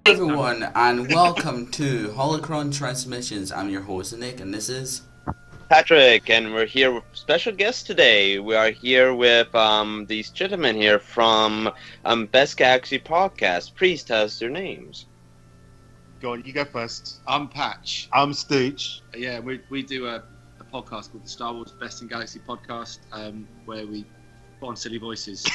everyone, and welcome to Holocron Transmissions. I'm your host, Nick, and this is Patrick, and we're here with special guests today. We are here with these gentlemen here from Best Galaxy Podcast. Please tell us their names. Go on, you go first. I'm Patch. I'm Stooch. Yeah, we do a podcast called the Star Wars Best in Galaxy Podcast, where we put on silly voices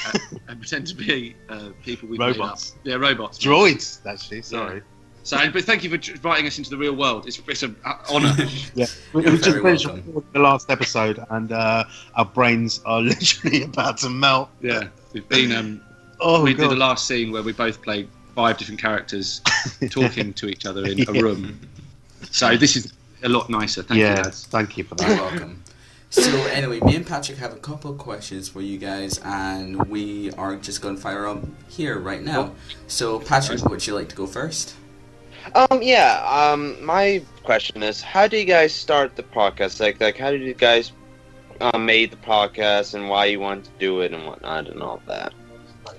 and pretend to be people we've robots. Made up. Yeah, robots. Droids, actually. Sorry. Yeah. So, but thank you for inviting us into the real world. It's an honour. Yeah, we just finished the last episode, and our brains are literally about to melt. Yeah, we've been. We did the last scene where we both played 5 different characters talking to each other in a room. So this is a lot nicer. Thank you, lads. Thank you for that. You're welcome. So anyway, me and Patrick have a couple of questions for you guys, and we are just going to fire up here right now. So Patrick, would you like to go first? My question is, how do you guys start the podcast? Like how did you guys made the podcast and why you wanted to do it and whatnot and all that?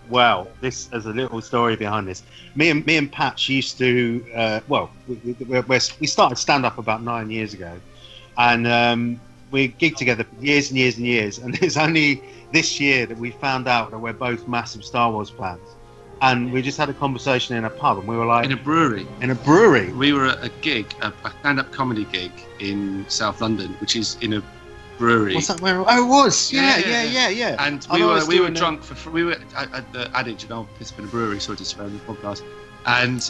Well, there's a little story behind this. Me and Patch used to, we started stand-up about 9 years ago, and we gigged together for years and years and years, and it's only this year that we found out that we're both massive Star Wars fans. And we just had a conversation in a pub, and we were like... In a brewery. We were at a gig, a stand-up comedy gig in South London, which is in a brewery. What's that? Where? Oh, it was. Yeah. And we were drunk we were at the adage, and I'll piss up in a brewery, sorry to swear on the podcast. And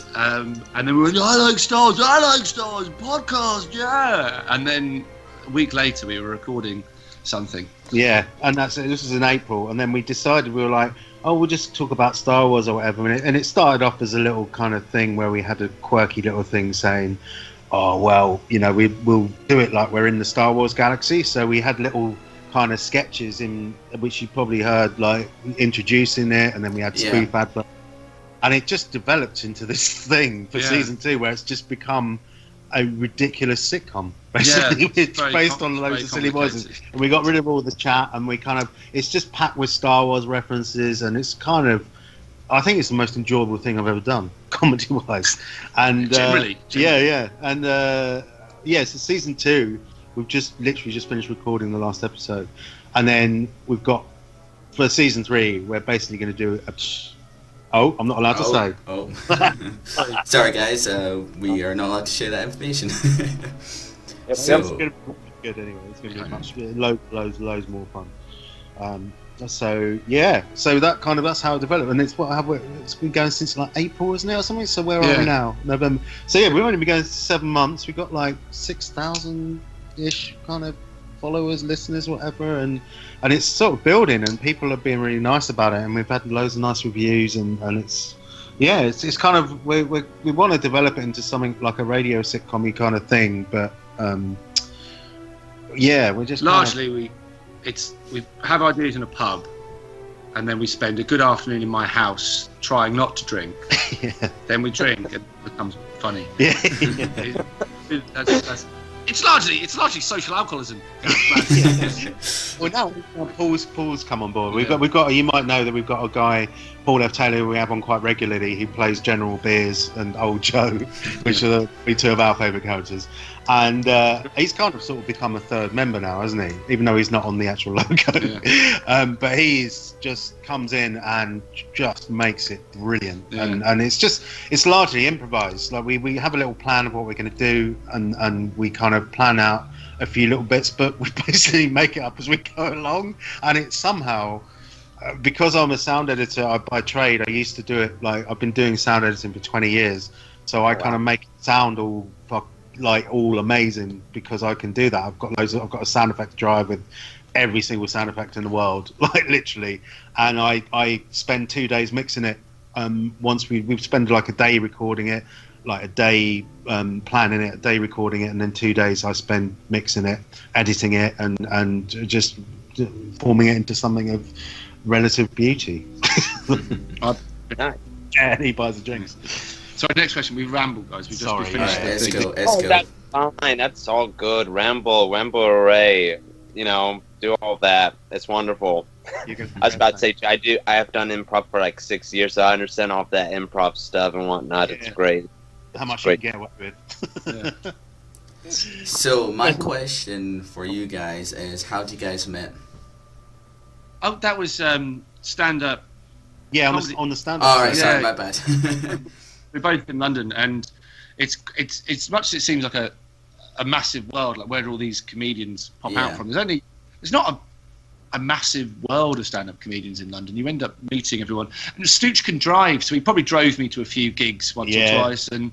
then we were like, I like Star Wars, podcast, yeah. And then a week later, we were recording something. Yeah, and this was in April, and then we decided, we were like, oh, we'll just talk about Star Wars or whatever. And it started off as a little kind of thing where we had a quirky little thing saying, oh, well, we'll do it like we're in the Star Wars galaxy. So we had little kind of sketches in which you probably heard, like introducing it, and then we had spoof adverts. And it just developed into this thing for season 2 where it's just become a ridiculous sitcom. Basically, it's based on loads of silly voices. And we got rid of all the chat, and it's just packed with Star Wars references, and it's kind of, I think it's the most enjoyable thing I've ever done, comedy-wise. And generally. Yeah. And so season 2, we've just literally finished recording the last episode, and then we've got for season 3, we're basically going to do I'm not allowed to say. Oh, sorry guys, we are not allowed to share that information. So it's going to be good anyway. It's going to be much loads more fun. So that's how it developed, and it's been going since like April, isn't it, or something? So where are we now? November. So we've only been going 7 months. We've got like 6,000-ish kind of followers, listeners, whatever, and it's sort of building, and people are being really nice about it, and we've had loads of nice reviews, and it's kind of we want to develop it into something like a radio sitcom-y kind of thing, but we're just largely we have ideas in a pub, and then we spend a good afternoon in my house trying not to drink. Then we drink, and it becomes funny. That's It's largely social alcoholism. Well, now Paul's come on board. We've got. You might know that we've got a guy, Paul F. Taylor, who we have on quite regularly. He plays General Beers and Old Joe, which are two of our favourite characters. And he's kind of sort of become a third member now, hasn't he? Even though he's not on the actual logo. Yeah. But he's just comes in and just makes it brilliant. Yeah. And it's largely improvised. Like we have a little plan of what we're going to do, and we kind of plan out a few little bits, but we basically make it up as we go along. And it's somehow, because I'm a sound editor by trade, I used to do it, like I've been doing sound editing for 20 years. So I kind of make it sound all amazing because I can do that. I've got a sound effects drive with every single sound effect in the world, like literally. And I spend 2 days mixing it. Once we spend like a day recording it, like a day planning it, a day recording it, and then 2 days I spend mixing it, editing it, and just forming it into something of relative beauty. Yeah, he buys the drinks. Sorry, next question. We rambled, guys. We just finished. Let's go. That's fine. That's all good. Ramble, hooray. Do all that. It's wonderful. I was about to say, I have done improv for like 6 years, so I understand all that improv stuff and whatnot. It's great. How much great. you can get away with. So my question for you guys is, how did you guys met? Oh, that was stand-up. Yeah, on the stand-up. All right, sorry, Yeah. my bad. We're both in London, and it's much as it seems like a massive world, like where do all these comedians pop out from? There's not a massive world of stand-up comedians in London. You end up meeting everyone. And Stooch can drive, so he probably drove me to a few gigs once or twice, and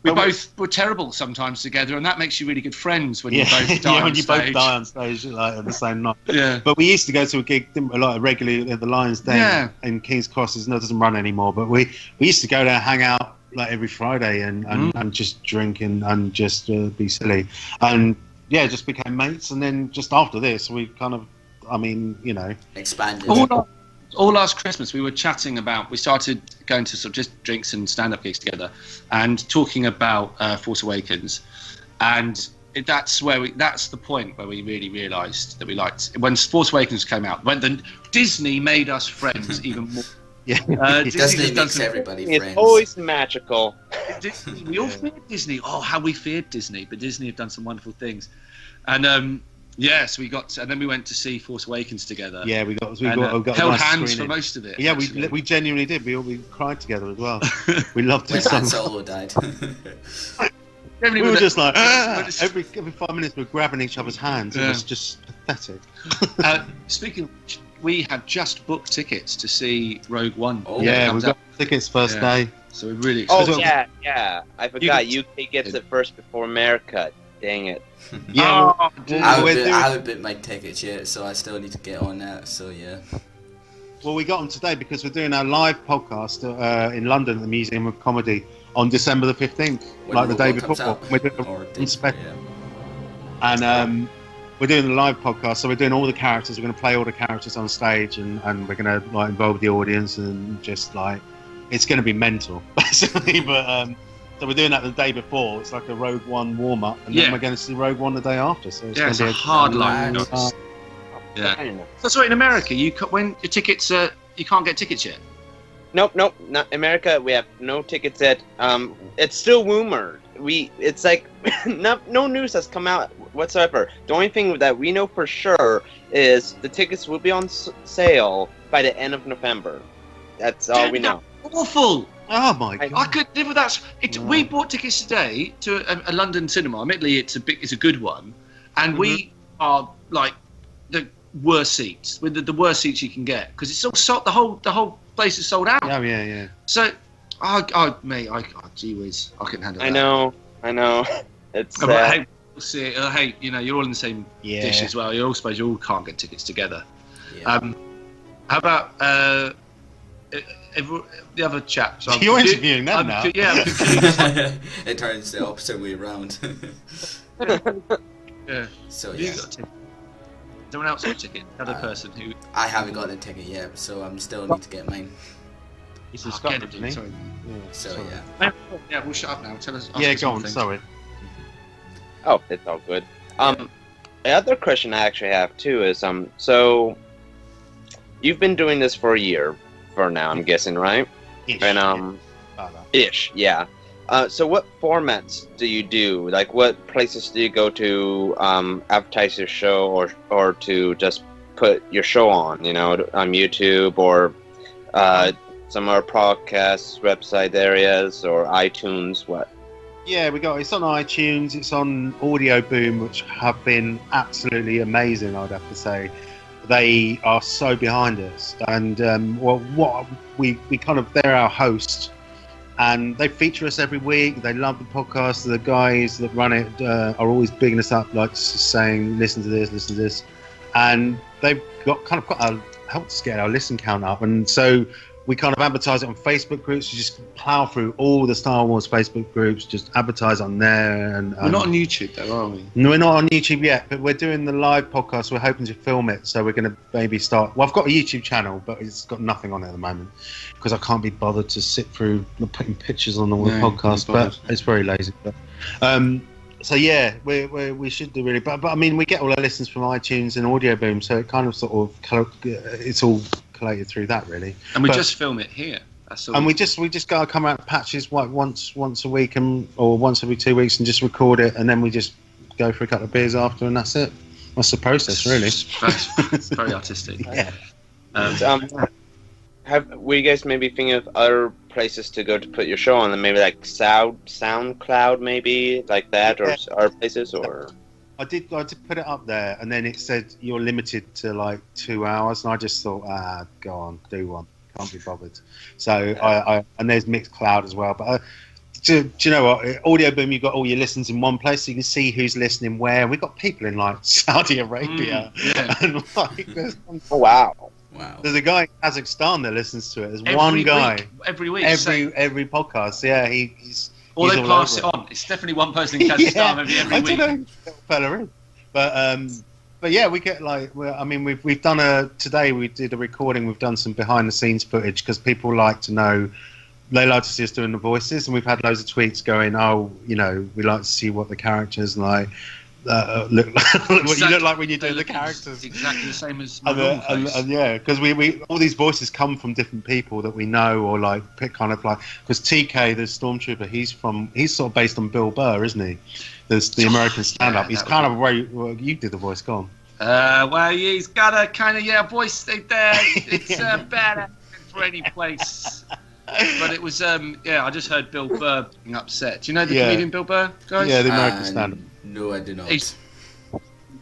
we both were terrible sometimes together, and that makes you really good friends when you both die on stage. Both die on stage like on the same night. Yeah. But we used to go to a gig regularly at the Lions Den in King's Cross. It doesn't run anymore, but we used to go there, hang out like every Friday, and just drink and just be silly, and just became mates. And then just after this, we kind of, expanded. All last Christmas, we were chatting about. We started going to sort of just drinks and stand-up gigs together, and talking about Force Awakens, and that's the point where we really realised that we liked when Force Awakens came out. When Disney made us friends even more. Yeah, Disney makes everybody friends. It's always magical. We all feared Disney. Oh, how we feared Disney! But Disney have done some wonderful things, and so we got, and then we went to see Force Awakens together. Yeah, we got held hands for most of it. Yeah, we genuinely did. We cried together as well. We loved it. When Han Solo died. We were just like every 5 minutes we were grabbing each other's hands. It was just pathetic. Speaking of which, we had just booked tickets to see Rogue One. Oh, yeah, we got tickets first day. So we're really excited. Oh yeah. I forgot. UK gets it first before America. Dang it. Yeah, I haven't bought my tickets yet, so I still need to get on that. So yeah. Well, we got them today because we're doing our live podcast in London at the Museum of Comedy on December the 15th, like the day before. We're doing and we're doing the live podcast, so we're doing all the characters. We're going to play all the characters on stage, and we're going to like involve the audience, and just like it's going to be mental, basically. But so we're doing that the day before. It's like a Rogue One warm up, and then we're going to see Rogue One the day after. So it's going to be a hard line. Yeah. That's right. In America, when your tickets, you can't get tickets yet. Nope, not America. We have no tickets yet. It's still rumored. It's like no news has come out whatsoever. The only thing that we know for sure is the tickets will be on sale by the end of November. That's all we know. Awful. Oh my god! I could live with that. We bought tickets today to a London cinema. Admittedly, it's a good one, and we are like the worst seats, with the worst seats you can get, because it's all sold. The whole place is sold out. Oh yeah. So, gee whiz, I couldn't handle that. I know. It's. Hey, we'll see. Hey, you're all in the same dish as well. You all can't get tickets together. Yeah. How about the other chap? So you're interviewing them now. Yeah. It turns the opposite way around. Yeah. So you got a ticket. Someone else got a ticket. Another person who. I haven't got a ticket yet, so I'm still need to get mine. He's in Scotland, isn't he? Sorry. So yeah, we'll shut up now. Tell us. Yeah, go on. Sorry. Oh, it's all good. The other question I actually have too is so you've been doing this for a year for now, I'm guessing, right? Ish. And ish, yeah. So what formats do you do? Like, what places do you go to advertise your show, or to just put your show on? On YouTube or some other podcasts, website areas, or iTunes? What? Yeah, it's on iTunes. It's on Audio Boom, which have been absolutely amazing. I'd have to say, they are so behind us, and they're our host. And they feature us every week. They love the podcast. The guys that run it are always bigging us up, like saying, listen to this. And they've helped us get our listen count up. And so we kind of advertise it on Facebook groups. We just plow through all the Star Wars Facebook groups, just advertise on there. And we're not on YouTube, though, are we? No, we're not on YouTube yet, but we're doing the live podcast. We're hoping to film it, so we're going to maybe start. Well, I've got a YouTube channel, but it's got nothing on it at the moment because I can't be bothered to sit through putting pictures on the podcast. But it's very lazy. But So yeah, we should do really, but I mean, we get all our listens from iTunes and Audio Boom, so it kind of sort of it's all collated through that really. And we just film it here. That's all. And we just go come out patches once a week or once every 2 weeks and just record it, and then we just go for a couple of beers after, and that's it. That's the process, really. It's very artistic. Yeah. Were you guys maybe thinking of other places to go to put your show on, and maybe like SoundCloud, maybe like that, or other places, or? I did put it up there, and then it said you're limited to like 2 hours, and I just thought, go on, do one, can't be bothered. So I and there's Mixcloud as well, but. Do you know what? Audio Boom, you've got all your listens in one place, so you can see who's listening where. We've got people in like Saudi Arabia, and like, oh wow. There's a guy in Kazakhstan that listens to it. There's one guy every week, every podcast. Yeah, he's. Or he's they pass it on. It's definitely one person in Kazakhstan every week. I don't know who that fella is, but yeah, we get like. I mean, we've done today. We did a recording. We've done some behind the scenes footage because people like to know. They like to see us doing the voices, and we've had loads of tweets going, we like to see what the characters like. Look what you look like when you do the characters. Exactly the same as and yeah, because we all these voices come from different people that we know, or like pick kind of like because TK, the stormtrooper, he's sort of based on Bill Burr, isn't he? There's the American stand-up. He's kind of where you did the voice. Go on. Well, he's got a kind of voice there. It's bad for any place. But it was, I just heard Bill Burr being upset. Do you know the comedian Bill Burr, guys? Yeah, the American stand-up. No, I do not. He's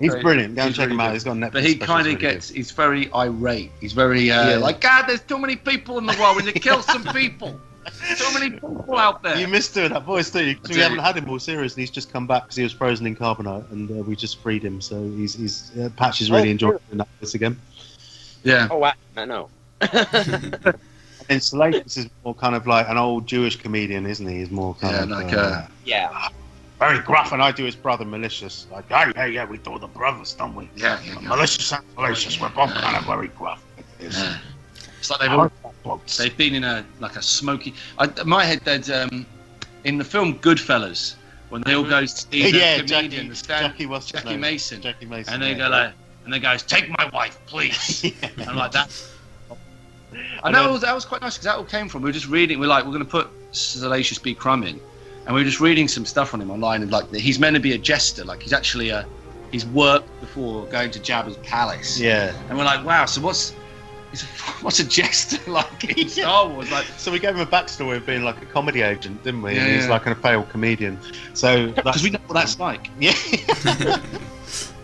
brilliant. Go and check him out. He's got Netflix. But he kind of he's very irate. He's very, like, God, there's too many people in the world. We need to kill some people. So many people out there. You missed doing that voice, do you? We haven't had him all serious, and he's just come back because he was frozen in carbonite, and we just freed him. So he's Patch is really enjoying doing that voice again. Yeah. Oh, wow. I know. And Salacious is more kind of like an old Jewish comedian, isn't he? He's more kind of very gruff, and I do his brother Malicious. Like, hey, we do the brothers, don't we? Yeah. Malicious and Salacious, we're both kind of very gruff. Yeah. It's like they've been in a smoky. My head, there's in the film Goodfellas when they all go to see the comedian, Jackie Mason, and they go like, and they goes, "Take my wife, please." And I'm like that. I know that was quite nice because that all came from. We were just reading. We're going to put Salacious B. Crumb in, and we were just reading some stuff on him online. And like, he's meant to be a jester. Like, he's actually he's worked before going to Jabba's palace. Yeah. And we're like, wow. So what's a jester like in Star Wars? Like, so we gave him a backstory of being like a comedy agent, didn't we? Yeah, and he's like a failed comedian. So because we know what that's like. Yeah.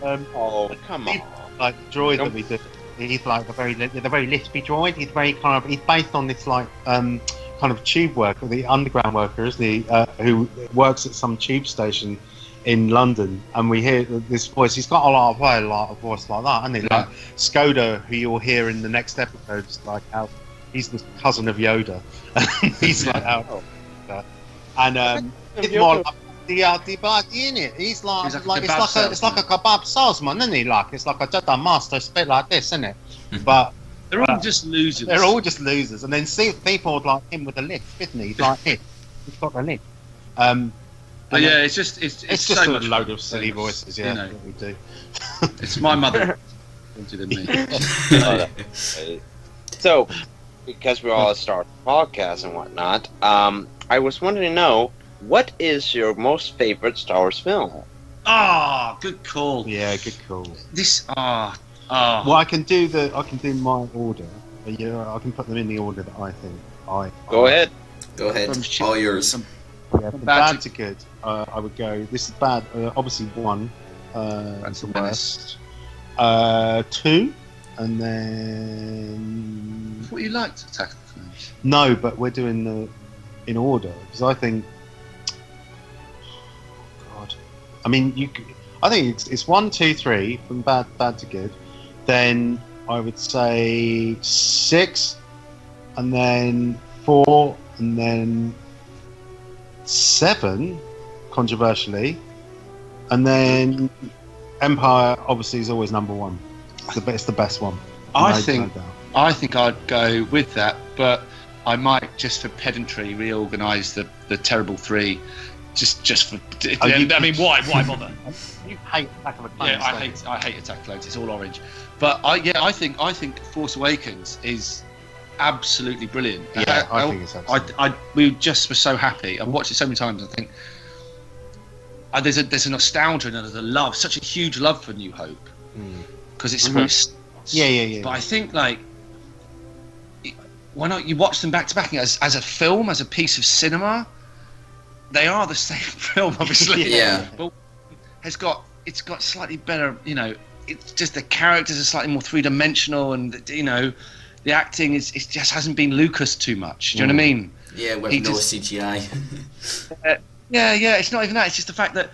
Oh, come on. Like the droid that we did. He's like the very lispy droid. He's very he's based on this like kind of tube worker, the underground worker, isn't he? Who works at some tube station in London, and we hear this voice. He's got a lot of voice like that, and like Skoda, who you'll hear in the next episodes, like out. He's the cousin of Yoda. He's like out, and it's more like the bad in it. He's like it's like a kebab salesman, isn't he? Like it's like a Jedi master, it's a bit like this, isn't it? But they're all just losers. They're all just losers, and then see people like him with a lisp, isn't he? He's like this. He's got the lisp. But yeah, it's just just so a load of silly voices. Yeah, that's what we do. It's my mother than me. So, because we're all start podcasts and whatnot, I was wondering to know, what is your most favorite Star Wars film? Good call. Yeah, good call. Well, I can do my order. I can put them in the order that I think Go ahead. All yours. From bad to good, I would go. This is bad. Obviously, 1. That's the worst. 2, and then. What you liked Attack of the Clones? No, but we're doing in order because I think. God, I mean, I think it's 1, 2, 3 from bad to good. Then I would say 6, and then 4, and then 7, controversially, and then Empire obviously is always number 1. It's the best one. I think I'd go with that, but I might just for pedantry reorganise the terrible 3 just for. Oh, I mean, why bother? You hate Attack of the Clones. Yeah, I hate Attack of the Clones. It's all orange. But I think Force Awakens is absolutely brilliant. Yeah, I think it's absolutely. We just were so happy. I've watched it so many times. I think there's a nostalgia and there's a love, such a huge love for New Hope, because it's very. Yeah. But I think like, why not you watch them back to back as a film, as a piece of cinema? They are the same film, obviously. Yeah. But it's got slightly better, it's just the characters are slightly more three-dimensional, and the acting is it just hasn't been Lucas too much. Do you know what I mean? Yeah, with no CGI. Yeah, it's not even that. It's just the fact that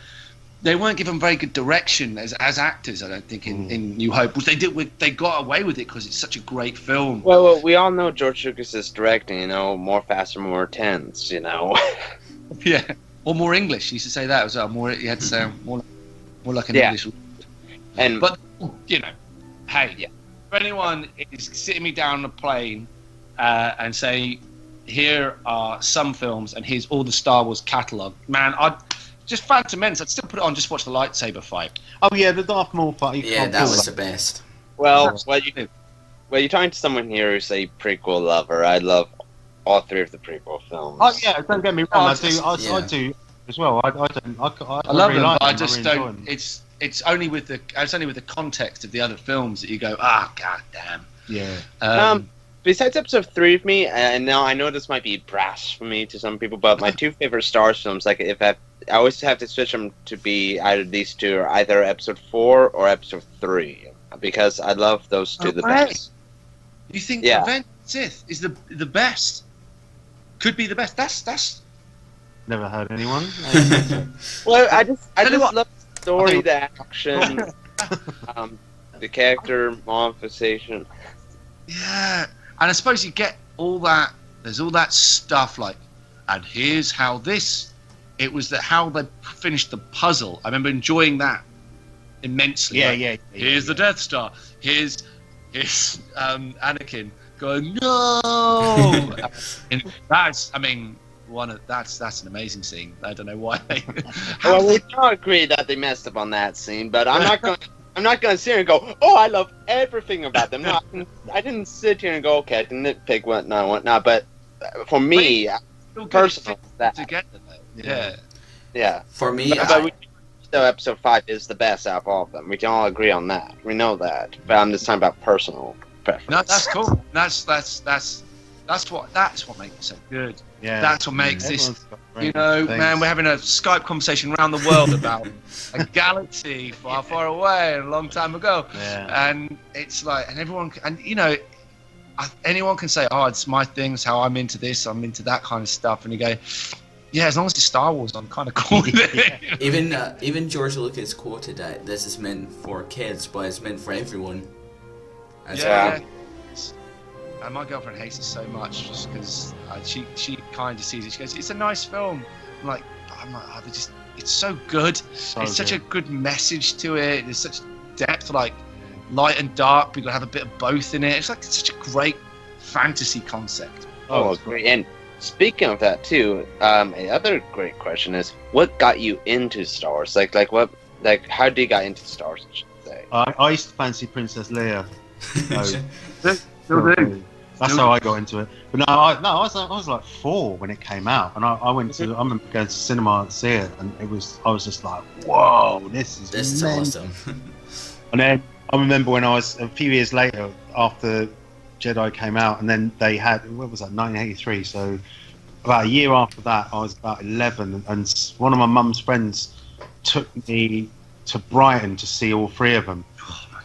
they weren't given very good direction as actors. I don't think in New Hope, which they got away with it because it's such a great film. Well, we all know George Lucas is directing. More faster, more tense. Yeah, or more English. He used to say that as well. More, he had to sound more like an English. But hey, if anyone is sitting me down on a plane and say, here are some films and here's all the Star Wars catalogue, man, I'd just Phantom Menace. I'd still put it on, just watch the lightsaber fight. Oh yeah, the Darth Maul fight. Yeah, that was the best. Well, you're talking to someone here who's a prequel lover. I love all three of the prequel films. Oh yeah, don't get me wrong. I do as well. I love them, really but I them. just really don't. It's only with the context of the other films that you go, god damn. Yeah. Besides Episode 3 of me, and now I know this might be blasphemy to some people, but my two favorite Star Wars films, like if I always have to switch them to be either these two, or either Episode 4 or Episode 3, because I love those two the best. You think Revenge of the Sith is the best? Could be the best. That's never heard anyone. Well, I just love the story, the action, the character modification. Yeah, and I suppose you get all that. There's all that stuff like, and here's how it was how they finished the puzzle. I remember enjoying that immensely. Here's the Death Star. Here's Anakin going no. And that's an amazing scene. I don't know why. Well, we don't agree that they messed up on that scene, but I'm not going to sit here and go, oh, I love everything about them. No, I didn't sit here and go, okay, I can nitpick whatnot. But for me, personally, that together. Yeah. For me, Episode 5 is the best out of all of them. We can all agree on that. We know that. But I'm just talking about personal preference. No, that's cool. That's what makes it so good. Yeah. That's what makes this. Man, we're having a Skype conversation around the world about a galaxy far, far away and a long time ago. Yeah. And it's like, and everyone, anyone can say, oh, it's my thing, it's how I'm into this, I'm into that kind of stuff. And you go, yeah, as long as it's Star Wars, I'm kind of cool with it. Even George Lucas quoted that this is meant for kids, but it's meant for everyone. Yeah. And my girlfriend hates it so much just because she kind of sees it. She goes, it's a nice film. I'm like, it's so good. Such a good message to it. There's such depth, like light and dark. People have a bit of both in it. It's like such a great fantasy concept. Oh, great. And speaking of that too, another great question is, what got you into Star Wars? How did you get into Star Wars, I should say? I used to fancy Princess Leia. Still do. That's how I got into it. But I was like 4 when it came out, and I remember going to cinema to see it, and I was just like, whoa, this is awesome. And then I remember when I was a few years later after Jedi came out, and then they had, what was that, 1983, so about a year after that I was about 11, and one of my mum's friends took me to Brighton to see all 3 of them,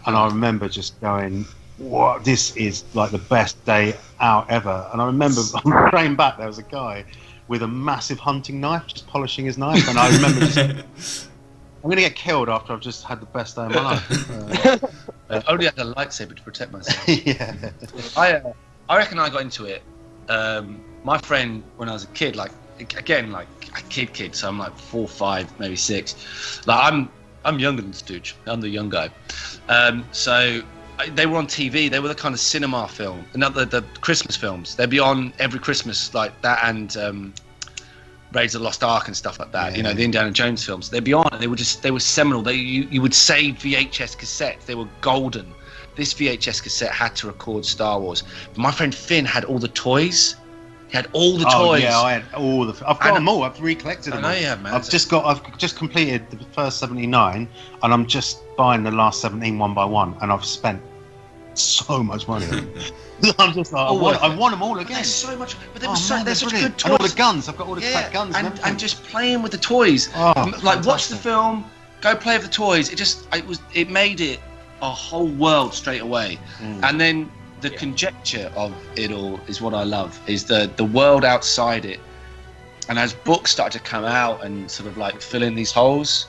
and I remember just going, what, this is like the best day out ever. And I remember on the train back there was a guy with a massive hunting knife just polishing his knife, and I remember just I'm gonna get killed after I've just had the best day of my life. I only had a lightsaber to protect myself. Yeah. I reckon I got into it. My friend, when I was a kid, like a kid, so I'm like 4, 5, maybe 6. Like I'm younger than Stooch. I'm the young guy. So they were on TV. They were the kind of cinema film, the Christmas films. They'd be on every Christmas, like that, and Raiders of the Lost Ark and stuff like that. Yeah. You know, the Indiana Jones films. They're beyond. They were seminal. You would save VHS cassettes. They were golden. This VHS cassette had to record Star Wars. But my friend Finn had all the toys. He had all the toys. Yeah, I had all the. I've got them all. I've recollected them. I know all. you have, man. I've just completed the first 79, and I'm just buying the last 17 one by one, and I've spent so much money on them. I'm just like, I want them all again. There's so much, but they're such brilliant. good toys. And all the guns. I've got all the fat guns. And just playing with the toys. Like watch the film, go play with the toys. It made it a whole world straight away. And then the conjecture of it all is what I love. Is the world outside it. And as books start to come out and sort of like fill in these holes,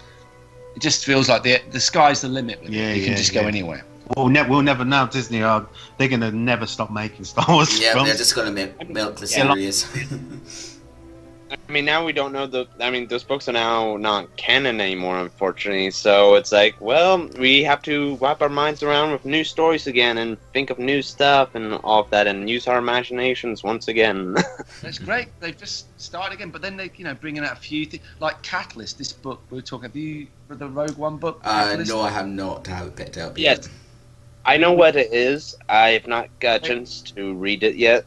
it just feels like the sky's the limit. With it. You can just go anywhere. We'll never now. Disney they're gonna never stop making Star Wars Yeah, films. they're just gonna milk the series. I mean, now we don't know those books are now not canon anymore, unfortunately. So it's like, well, we have to wrap our minds around with new stories again and think of new stuff and all of that and use our imaginations once again. That's great. They've just started again, but then they, bringing out a few things like Catalyst. This book we were talking. Have you read the Rogue One book? Catalyst? No, I have not. I haven't picked it up Yes. yet. I know what it is. I have not got a chance to read it yet.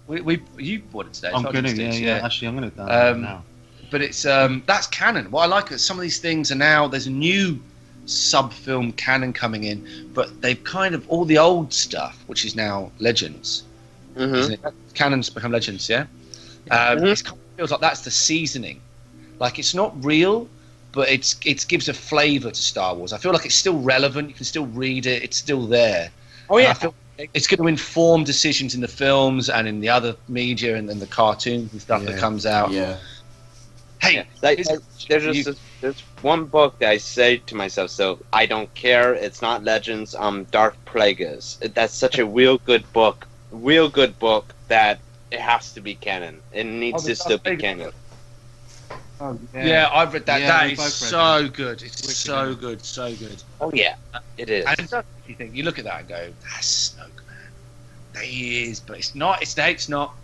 You bought it today. I'm so I gonna, did it, yeah. Actually, I'm gonna do that now. But it's that's canon. What I like is some of these things are now there's a new sub-film canon coming in, but they've kind of all the old stuff, which is now legends. Isn't it? Canon's become legends, yeah. It kind of feels like that's the seasoning. Like it's not real, but it gives a flavour to Star Wars. I feel like it's still relevant. You can still read it. It's still there. Oh yeah. And I feel it's going to inform decisions in the films and in the other media and the cartoons and stuff that comes out. Yeah. Hey, there's one book that I say to myself, so I don't care. It's not Legends. Dark Plagueis. That's such a real good book that it has to be canon. It needs to still be canon. Oh, yeah, I've read that. Yeah, that we is both read so that. good. It's Wicked, so yeah. good, so good. Oh yeah, it is. And it does make you think. You look at that and go, "That's Snoke, man." That is, but it's not. It's not.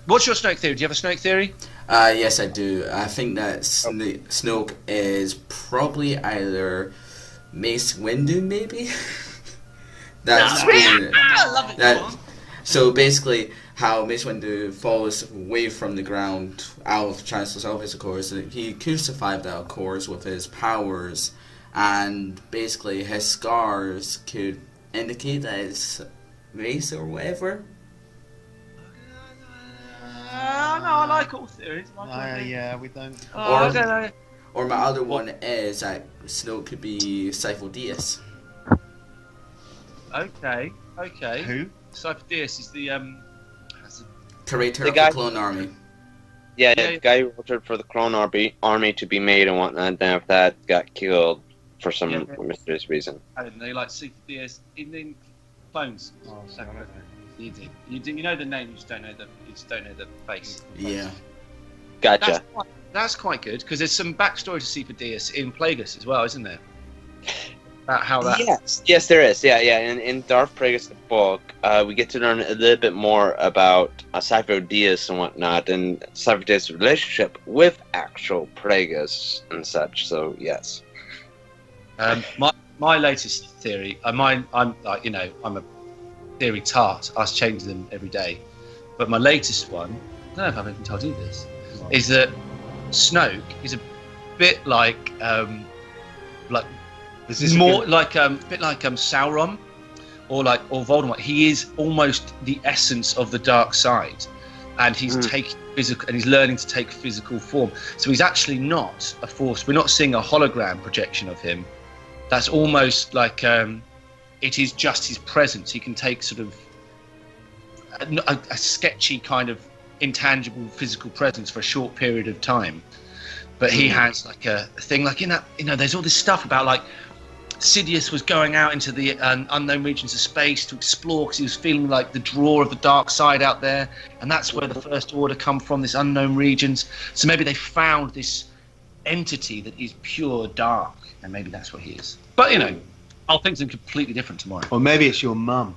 What's your Snoke theory? Do you have a Snoke theory? Yes, I do. I think that Snoke is probably either Mace Windu, maybe. That's I love it. that. So basically, how Mace Windu falls away from the ground out of Chancellor's office, of course, and he crucified that, of course, with his powers, and basically his scars could indicate that it's race or whatever. No, I like all theories. Yeah, we don't. I don't know. Or my other one is that Snoke could be Sifo Dyas. Okay. Who? Cypher-Dyas is the Curator The of guy- the Clone Army. Yeah, Yeah. the guy who ordered for the clone army to be made and whatnot, and after that got killed for some mysterious reason. I don't know, like Cypher-Dyas in Clones. Oh, You did. You know the name. You just don't know the face. Yeah. Gotcha. That's quite good because there's some backstory to Cypher-Dyas in Plagueis as well, isn't there? About how that. Yes, there is. Yeah. In Darth Plagueis, the book, we get to learn a little bit more about Cypher-Dyas and whatnot, and Cypher-Dyas' relationship with actual Plagueis and such. So yes. My latest theory. I'm like I'm a theory tart. I change them every day, but my latest one. I don't know if I've even told you this. Is that Snoke is a bit like Is this more like a bit like Sauron or Voldemort. He is almost the essence of the dark side, and he's taking physical and he's learning to take physical form. So he's actually not a force. We're not seeing a hologram projection of him. That's almost like it is just his presence. He can take sort of a sketchy kind of intangible physical presence for a short period of time, but he has like a thing like in that there's all this stuff about like Sidious was going out into the unknown regions of space to explore because he was feeling like the draw of the dark side out there, and that's where the First Order come from, this unknown regions. So maybe they found this entity that is pure dark, and maybe that's what he is. But I'll think something completely different tomorrow. Or maybe it's your mum.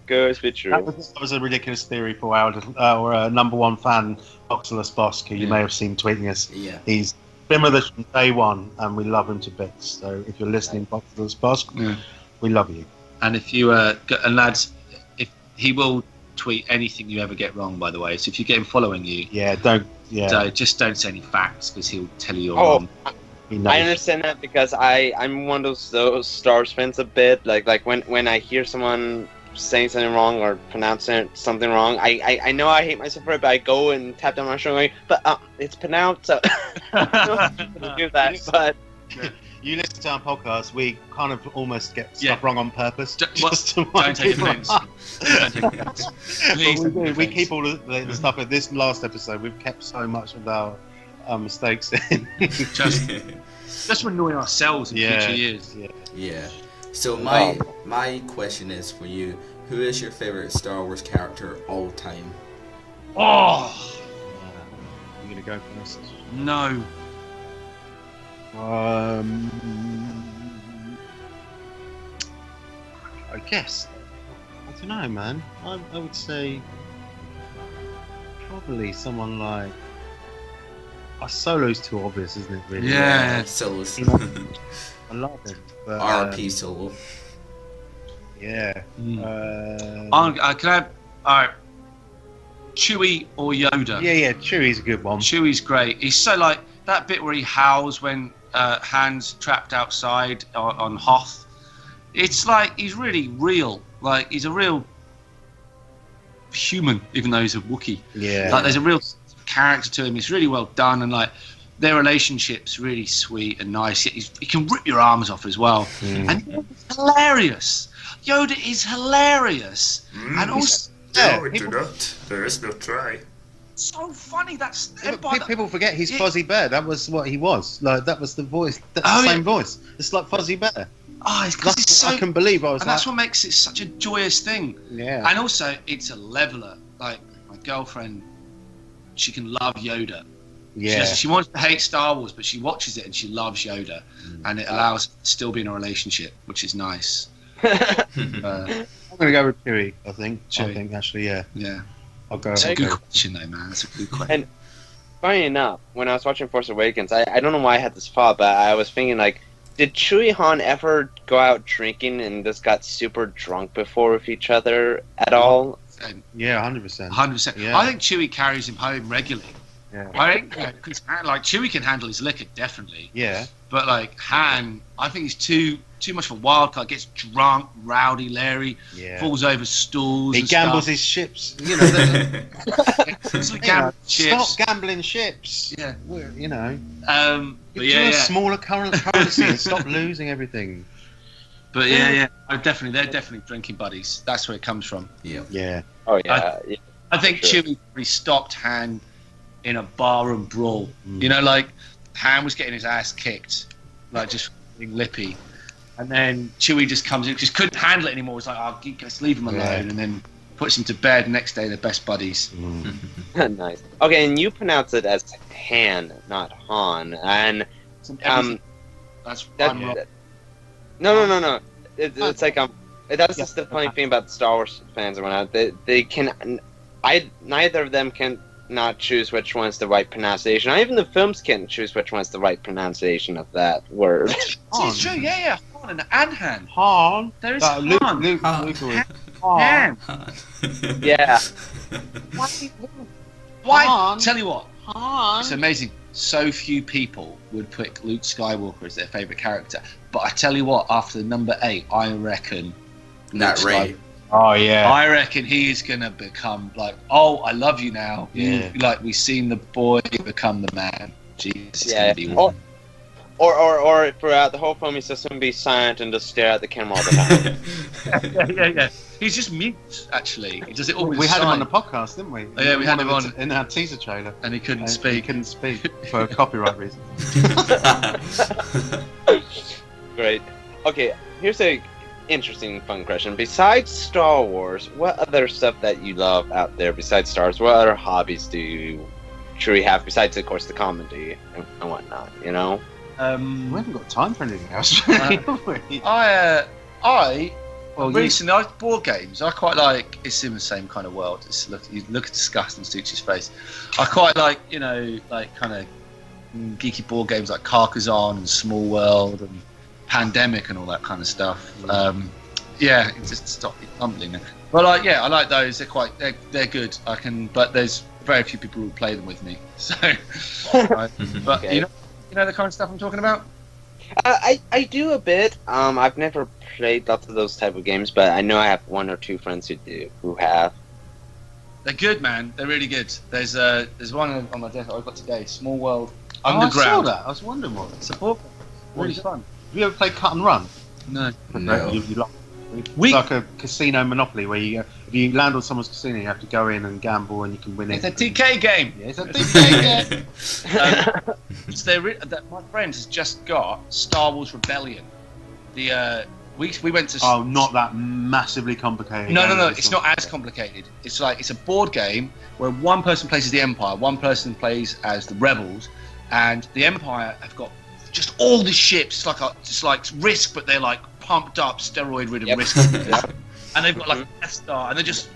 Goes be true. That was a ridiculous theory for our number one fan, Oxalus Bosk, who you may have seen tweeting us. Yeah. He's been with us from day one, and we love him to bits. So if you're listening, Oxalus Bosk, we love you. And if you and lads, if he will tweet anything you ever get wrong, by the way. So if you get him following you, just don't say any facts because he'll tell you you're wrong. I understand that because I'm one of those Star Wars fans a bit. Like when I hear someone saying something wrong or pronouncing something wrong, I know I hate myself for it, but I go and tap down my shoulder, but it's pronounced. So I don't do that. But you listen to our podcast, we kind of almost get stuff wrong on purpose. Don't take offense. We keep all the stuff. At this last episode, we've kept so much of our mistakes in. just to annoy ourselves in future years. Yeah. So my question is for you: who is your favorite Star Wars character all time? Oh, you gonna go first? No. I guess. I don't know, man. I would say probably someone like. Solo's too obvious, isn't it? Really? Yeah, Solo's. I love him. But, RP Solo. Yeah. Can I have alright, Chewie or Yoda? Yeah, Chewie's a good one. Chewie's great. He's so like that bit where he howls when Han's trapped outside on Hoth. It's like he's really real. Like he's a real human, even though he's a Wookiee. Yeah. Like there's a real character to him. It's really well done, and like their relationship's really sweet and nice. He can rip your arms off as well, and Yoda's hilarious. Yoda is hilarious, and also There is no try. so funny. That's people forget he's Fozzie Bear. That was what he was. Like that was the voice. That's the same voice. It's like Fozzie Bear. Oh, it's because it's so. I can believe I was. And that's what makes it such a joyous thing. Yeah. And also, it's a leveler. Like my girlfriend, she can love Yoda. Yeah. She wants to hate Star Wars, but she watches it and she loves Yoda, and it allows her to still be in a relationship, which is nice. I'm gonna go with Chewie. I think actually, yeah. I'll go. That's a good question, though, man. That's a good question. And funny enough, when I was watching Force Awakens, I don't know why I had this thought, but I was thinking like, did Chewie Han ever go out drinking and just got super drunk before with each other at all? Yeah, 100%. 100%. Yeah. I think Chewie carries him home regularly. Yeah. I think because like Chewie can handle his liquor definitely. Yeah. But like Han, I think he's too much of a wild card. Gets drunk, rowdy, Larry, falls over stools. He and gambles stuff. his ships. You know. Ships. Stop gambling ships. Yeah. You know. But a smaller currency and stop losing everything. But they're definitely drinking buddies. That's where it comes from. Yeah. Oh yeah. I think Chewie probably stopped Han in a barroom brawl. You know, like Han was getting his ass kicked, like just being lippy, and then Chewie just comes in, just couldn't handle it anymore. It's like, oh, just leave him alone, and then puts him to bed. Next day, they're best buddies. Nice. Okay, and you pronounce it as Han, not Han, and that's No. It's like that's just the funny thing about Star Wars fans and whatnot. They can, neither of them can not choose which one's the right pronunciation. Not even the films can't choose which one's the right pronunciation of that word. It's true. Yeah. Han and Han. Han. There is Han. Luke. Han. Yeah. Why? Han. Tell you what. Han. It's amazing. So few people would pick Luke Skywalker as their favourite character. But I tell you what, after number 8, I reckon Not Ray. Oh yeah. I reckon he is gonna become like, oh, I love you now. Yeah. Like we've seen the boy become the man. Jesus, Yeah. Gonna be one. Or throughout the whole film, he's just gonna be silent and just stare at the camera all the time. Yeah. He's just mute. Actually, he does it all. With We his had him sign. on the podcast, didn't we? Oh, yeah, we had him on in our teaser trailer, and he couldn't He speak. couldn't speak for copyright reasons. Great. Okay, here's a interesting, fun question. Besides Star Wars, what other stuff that you love out there besides Star Wars? What other hobbies do you truly have besides, of course, the comedy and whatnot? You know. We haven't got time for anything else, really, have we? I Well, recently, board games. I quite like. It's in the same kind of world. You look at disgust on Stooch's face. I quite like, like kind of geeky board games like Carcassonne and Small World and Pandemic and all that kind of stuff. Yeah, it just stop it tumbling. But I like those. They're good. But there's very few people who play them with me. So, but Okay. you know the kind of stuff I'm talking about. I do a bit. I've never played lots of those type of games, but I know I have one or two friends who have. They're good, man. They're really good. There's one on my desk I got today. Small World I saw Underground. that. I was wondering what. It's a board game. Really fun. Have you ever played Cut and Run? No. No. It's like a casino Monopoly where if you land on someone's casino, you have to go in and gamble and you can win it. It's a TK game. Yeah, it's a TK game. My friend has just got Star Wars Rebellion. We went to. Oh, not that massively complicated. No. It's not as complicated. It's a board game where one person plays as the Empire, one person plays as the Rebels, and the Empire have got just all the ships. It's like Risk, but they're like pumped up, steroid-ridden Risk. And they've got like a Death Star, and they just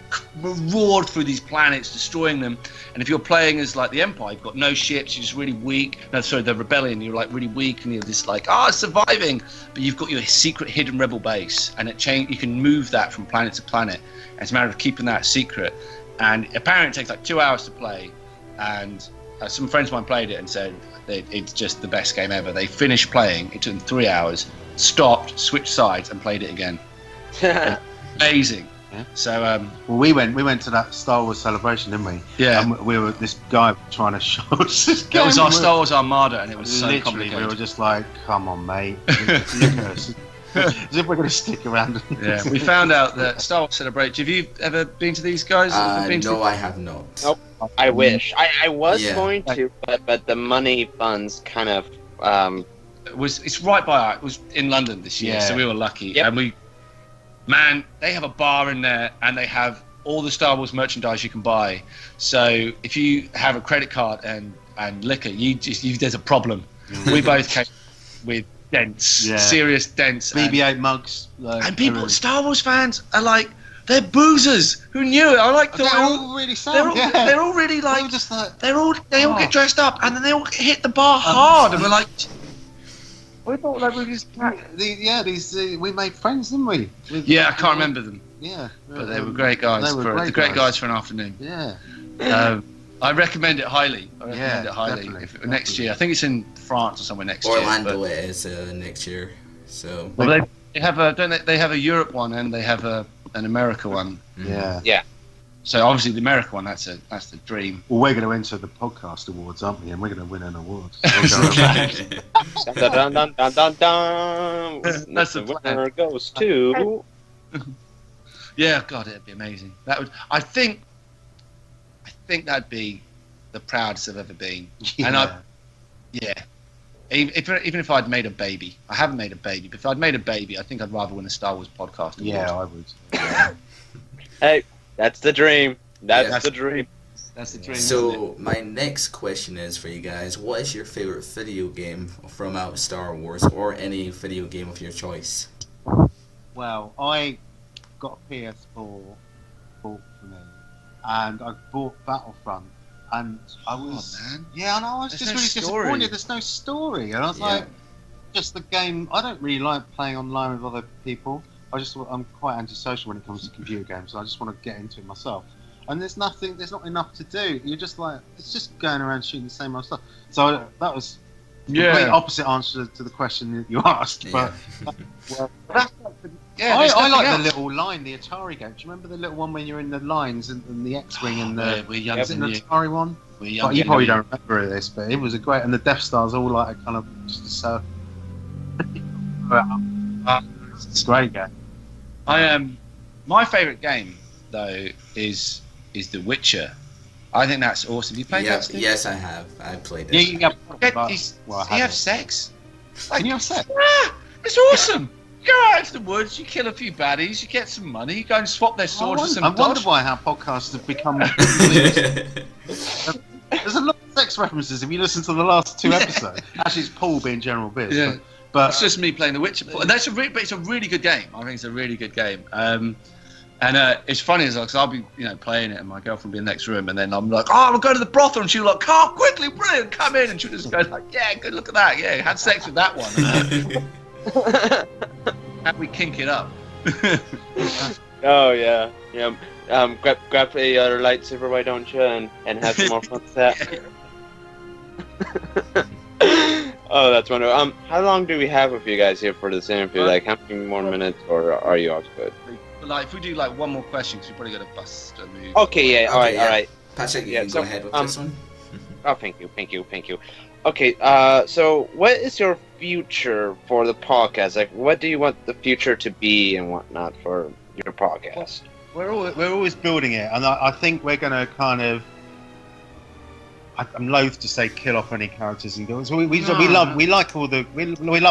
roared through these planets, destroying them. And if you're playing as like the Empire, you've got no ships, you're just really weak. No, sorry, the Rebellion, you're like really weak, and you're just like, surviving. But you've got your secret hidden rebel base, and you can move that from planet to planet. And it's a matter of keeping that secret. And apparently it takes like 2 hours to play. And some friends of mine played it and said it's just the best game ever. They finished playing, it took them 3 hours, stopped, switched sides, and played it again. Amazing. Yeah. So well, we went to that Star Wars celebration, didn't we? Yeah. And we were this guy trying to show us this game. it was our Star Wars Armada, and it was so Literally, complicated. we were just like, "Come on, mate, look at us." As if we're going to stick around. Yeah, we found out that Star Wars Celebration. Have you ever been to these guys? No, I have not. Nope. I wish. I was Yeah. going to, but the money funds kind of. It's right by it was in London this year, Yeah. so we were lucky. Yep. And they have a bar in there, and they have all the Star Wars merchandise you can buy. So if you have a credit card and liquor, there's a problem. We both came with dents, serious dents, BB-8 mugs, and people, Star Wars fans are like, they're boozers. Who knew it? I like they're all really sound. they're all really like, They just like, they all get dressed up, and then they all hit the bar hard, and we're like. We thought that we just. we made friends, didn't we? Yeah, I can't remember them, Yeah, but they were great guys. They were great guys for an afternoon. Yeah. I recommend it highly. Definitely. Next year, I think it's in France or somewhere next year. Orlando it is next year. So. Well, they have they have a Europe one and they have an America one. Yeah. So obviously the America one, that's the dream. Well, we're going to enter the podcast awards, aren't we? And we're going to win an award. Dun, dun, dun, dun, dun. That's the winner goes to. Yeah, God, it'd be amazing. I think that'd be the proudest I've ever been. And even if I'd made a baby, I haven't made a baby, but if I'd made a baby, I think I'd rather win a Star Wars podcast award. Yeah, I would. Hey, that's the dream. That's the dream. That's the dream. So my next question is for you guys: what is your favorite video game from out Star Wars, or any video game of your choice? Well, I got a PS4 bought for me, and I bought Battlefront, and I was man. Yeah, I know. I was There's just no really story. disappointed. There's no story, and I was like, just the game. I don't really like playing online with other people. I'm quite antisocial when it comes to computer games, so I just want to get into it myself. And there's not enough to do. You're just like, it's just going around shooting the same old stuff. So that was the complete opposite answer to the question that you asked. Yeah. But I I like the little line, the Atari game. Do you remember the little one when you're in the lines and the X-wing and the? We're young Is it an Atari one? We're young. You probably don't remember this, but it was a great. And the Death Star's all like a kind of just a circle. It's a great game. My favourite game though is The Witcher. I think that's awesome. You played that, Steve? Yes, I have. I played it. Yeah, you can you have sex. Can you have sex? It's awesome. You go out into the woods, you kill a few baddies, you get some money, you go and swap their swords for some I wonder dodge. why how podcasts have become. There's a lot of sex references if you listen to the last two episodes. Actually, it's Paul being General Biz. Yeah. But it's just me playing The Witcher. But it's a really good game. I think it's a really good game. And it's funny as well because I'll be playing it and my girlfriend will be in the next room and then I'm like, oh, we'll go to the brothel, and she'll like, Carl, quickly, brilliant, come in, and she'll just go like, yeah, good, look at that, yeah, had sex with that one. And we kink it up. Oh yeah. Grab a other lightsaber, why don't you, and have some more fun with that. Oh, that's wonderful. How long do we have with you guys here for this interview? Like, how many more minutes, or are you all good? Like, if we do like one more question, because we're probably gonna bust a move. Okay, yeah, all right. Patrick, you can go ahead with this one. Oh, thank you. Okay, so what is your future for the podcast? Like, what do you want the future to be and whatnot for your podcast? We're always building it, and I think we're going to kind of. I'm loath to say kill off any characters and guilds. We love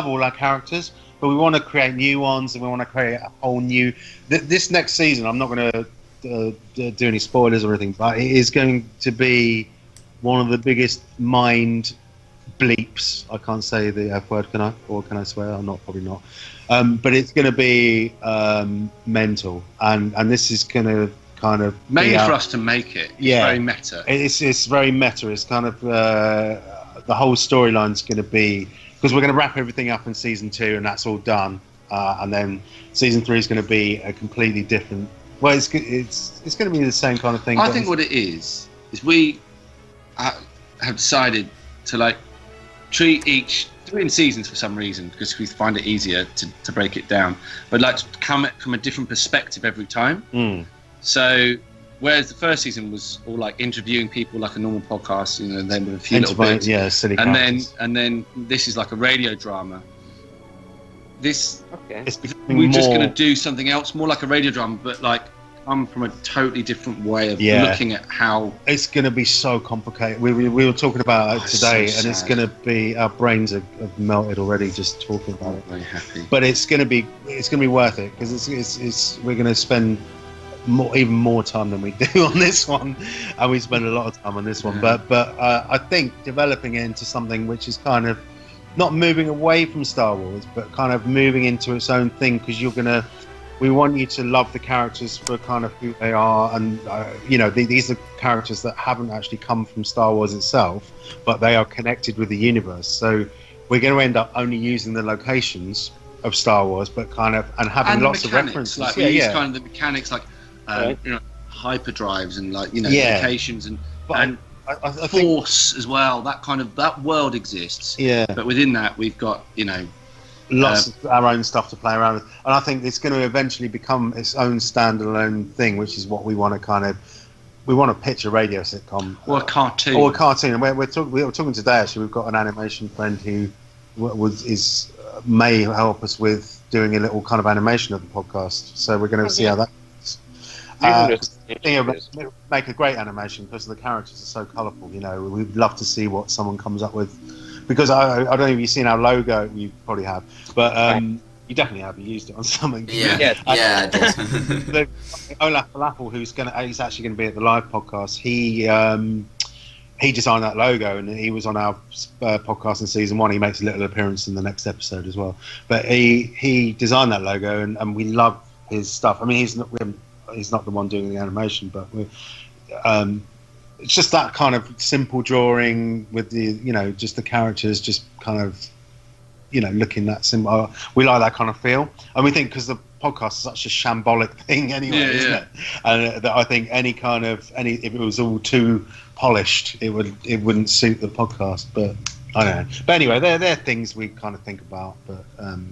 all our characters, but we want to create new ones, and we want to create a whole new. This next season, I'm not going to do any spoilers or anything, but it is going to be one of the biggest mind bleeps. I can't say the F word, can I? Or can I swear? I'm not, probably not. But it's going to be mental, and this is going to kind of maybe for us to make it. It's very meta. It's very meta. It's kind of the whole storyline's going to be, because we're going to wrap everything up in season 2, and that's all done, and then season 3 is going to be a completely different. Well, it's going to be the same kind of thing. I think what it is we have decided to like treat each 3 in seasons for some reason, because we find it easier to break it down, but like to come at from a different perspective every time. So whereas the first season was all like interviewing people like a normal podcast, and then with a few little bits, silly and characters. then this is like a radio drama. This It's we're just going to do something else, more like a radio drama, but like come from a totally different way of looking at how it's going to be so complicated. We were talking about it today, so and it's sad. going to be, our brains have melted already just talking about it. Very happy. But it's going to be worth it, because it's we're going to spend even more time than we do on this one, and we spend a lot of time on this one. But I think developing it into something which is kind of not moving away from Star Wars, but kind of moving into its own thing, because we want you to love the characters for kind of who they are, and these are characters that haven't actually come from Star Wars itself, but they are connected with the universe. So we're going to end up only using the locations of Star Wars, but kind of having lots of references. Like we use kind of the mechanics, like hyperdrives and like locations and I Force as well. That world exists. Yeah. But within that, we've got lots of our own stuff to play around with, and I think it's going to eventually become its own standalone thing, which is what we want to we want to pitch a radio sitcom or a cartoon. And we were talking today. Actually, we've got an animation friend who may help us with doing a little kind of animation of the podcast. So we're going to see how that. Make a great animation, because the characters are so colourful. We'd love to see what someone comes up with, because I don't know if you've seen our logo. You probably have, but you definitely have. You used it on something. Yeah, I did. Olaf Falafel, he's actually going to be at the live podcast. He designed that logo, and he was on our podcast in season 1. He makes a little appearance in the next episode as well. But he designed that logo, and we love his stuff. I mean, he's not the one doing the animation, but it's just that kind of simple drawing with the just the characters just kind of looking that simple. We like that kind of feel, and we think, because the podcast is such a shambolic thing anyway, isn't it? And that I think if it was all too polished, it wouldn't suit the podcast. But I don't know. But anyway, they're things we kind of think about, but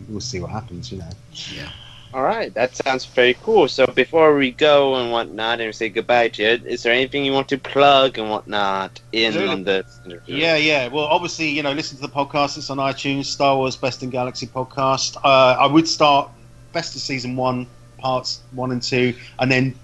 we'll see what happens. Yeah. All right, that sounds very cool. So before we go and whatnot and say goodbye to it, is there anything you want to plug and whatnot on this interview? Yeah. Well, obviously, listen to the podcast. It's on iTunes, Star Wars Best in Galaxy podcast. I would start Best of Season 1, Parts 1 and 2, and then...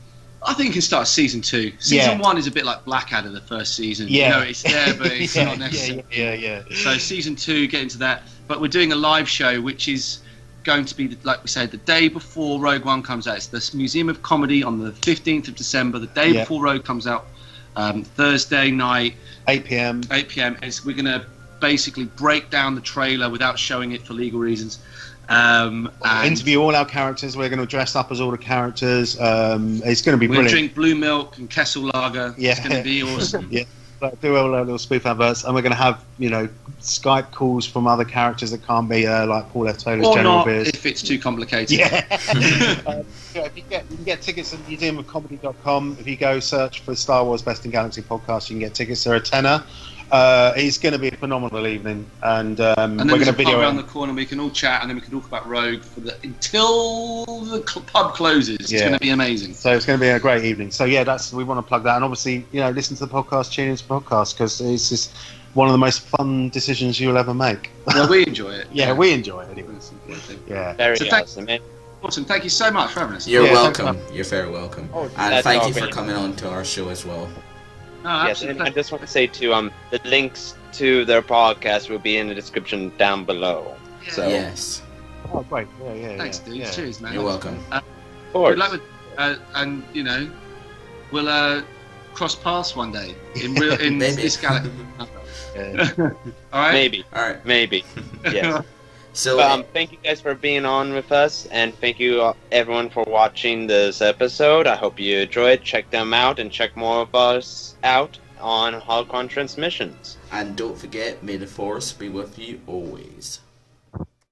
I think you can start Season 2. Season 1 is a bit like Blackadder, the first season. Yeah. It's there, but it's not necessary. Yeah. So Season 2, get into that. But we're doing a live show, which is going to be, like we said, the day before Rogue One comes out. It's the Museum of Comedy on the 15th of December, the day before Rogue comes out, Thursday night, 8 p.m. We're going to basically break down the trailer without showing it for legal reasons. And interview all our characters. We're going to dress up as all the characters. It's going to be we're going brilliant. to drink blue milk and Kessel Lager. Yeah. It's going to be awesome. Yeah. Do all our little spoof adverts, and we're going to have Skype calls from other characters that can't be like Paul F. Taylor's Or General not, Beers. if it's too complicated. Yeah. You can get tickets at museumofcomedy.com. If you go search for Star Wars Best in Galaxy podcast, you can get tickets. They're a tenner. It's going to be a phenomenal evening, and we're going to video around the corner. We can all chat, and then we can talk about Rogue until the pub closes. It's going to be amazing. So it's going to be a great evening. So yeah, we want to plug that, and obviously listen to the podcast, tune into the podcast, because it's just one of the most fun decisions you'll ever make. Well, we enjoy it. Yeah, we enjoy it anyway. Yeah, very awesome. Awesome. Thank you so much for having us. You're welcome. You're very welcome. And thank you for great. coming on to our show as well. Oh, yes, and I just want to say too, the links to their podcast will be in the description down below. Yeah. So Yes. Oh, great. Yeah. Thanks, dude. Yeah. Cheers, man. You're welcome. Good luck with, and we'll cross paths one day in this galaxy. Yeah. All right. maybe. All right. Maybe. Yes. So But, thank you guys for being on with us, and thank you everyone for watching this episode. I hope you enjoyed. Check them out, and check more of us out on Holocron Transmissions. and don't forget, may the force be with you always.